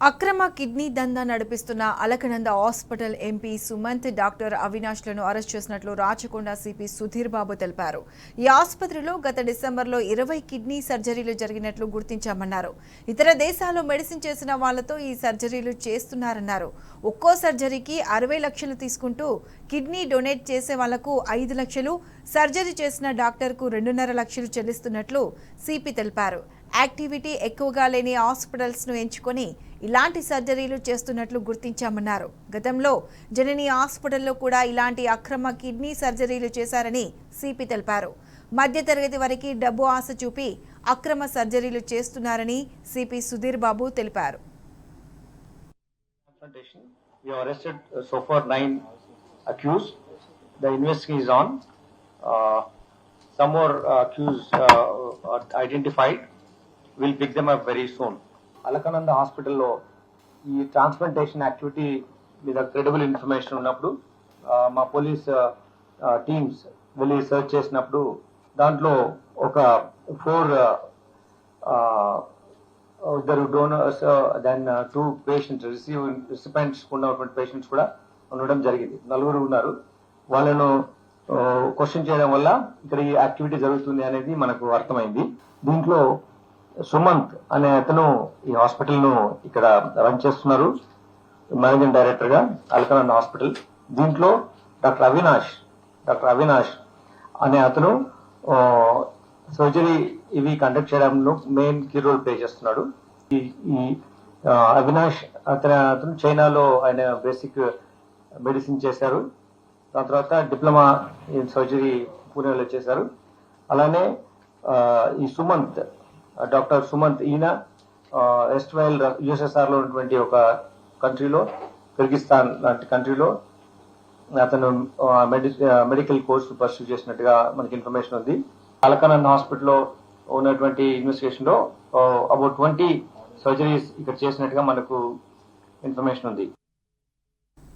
అక్రమ కిడ్నీ దందా నడిపిస్తున్న Alakananda hospital MP Sumanth doctor అవినాష్లను అరెస్ట్ చేసినట్లు రాచకొండ సిపి సుధీర్ బాబు తెలిపారు. ఈ ఆసుపత్రిలో గత డిసెంబర్లో 20 కిడ్నీ సర్జరీలు జరిగినట్లు గుర్తించామన్నారు. ఇతర దేశాల్లో మెడిసిన్ చేసిన వాళ్లతో ఈ సర్జరీలు చేస్తున్నారన్నారు. ఒక్కో సర్జరీకి 60 లక్షలు తీసుకుంటూ కిడ్నీ డొనేట్ చేసే వాళ్లకు 5 లక్షలు, సర్జరీ చేసిన డాక్టర్కు 2.5 లక్షలు చెల్లిస్తున్నట్లు సిపి తెలిపారు. యాక్టివిటీ ఎక్కువగా లేని హాస్పిటల్స్ ను ఎంచుకొని ఇలాంటి సర్జరీలు చేస్తున్నట్లు గుర్తించామన్నారు. గతంలో జనని హాస్పిటల్లో కూడా ఇలాంటి అక్రమ కిడ్నీ సర్జరీలు చేశారని సిపి తెలిపారు. మధ్యతరగతి వారికి డబ్బు ఆశ చూపి అక్రమ సర్జరీలు చేస్తున్నారని సిపి సుధీర్ బాబు తెలిపారు. We have arrested so far 9 accused. The investigation is on. Some more accused are identified. We'll pick them up very soon. Alakananda Hospital lo ee transplantation activity with a credible information ఉన్నప్పుడు మా police teams వెళ్ళి search చేసినప్పుడు దాంట్లో ఒక 4 ఇద్దరు donors then 2 patients recipient's ఉన్నటువంటి patients కూడా ఉండడం జరిగింది. 4 ఉన్నారు. వాళ్ళను క్వశ్చన్ చేయడం వల్ల ఇక్కడ ఈ యాక్టివిటీ జరుగుతుంది అనేది మనకు అర్థమైంది. దీంట్లో సుమంత్ అనే అతను ఈ హాస్పిటల్ ను ఇక్కడ రన్ చేస్తున్నారు, మేనేజింగ్ డైరెక్టర్ గా అలకనంద హాస్పిటల్. దీంట్లో డాక్టర్ అవినాష్ అనే అతను సర్జరీ ఇవి కండక్ట్ చేయడంలో మెయిన్ కీ రోల్ ప్లే చేస్తున్నాడు. ఈ అవినాష్ అతను చైనాలో ఆయన బేసిక్ మెడిసిన్ చేశారు. దాని తర్వాత డిప్లొమా ఇన్ సర్జరీ పూణేలో చేశారు. అలానే ఈ సుమంత్, డాక్టర్ సుమంత్, ఈయన వెస్ట్ వైల్ యుఎస్ఎస్ఆర్ లో ఉన్నటువంటి ఒక కంట్రీలో, కిర్గిస్తాన్ లాంటి కంట్రీలో అతను మెడికల్ కోర్సు పర్సూ చేసినట్టుగా మనకి ఇన్ఫర్మేషన్ ఉంది. అలకనంద హాస్పిటల్లో ఉన్నటువంటి ఇన్వెస్టిగేషన్ లో అబౌట్ 20 సర్జరీస్ ఇక్కడ చేసినట్టుగా మనకు ఇన్ఫర్మేషన్ ఉంది.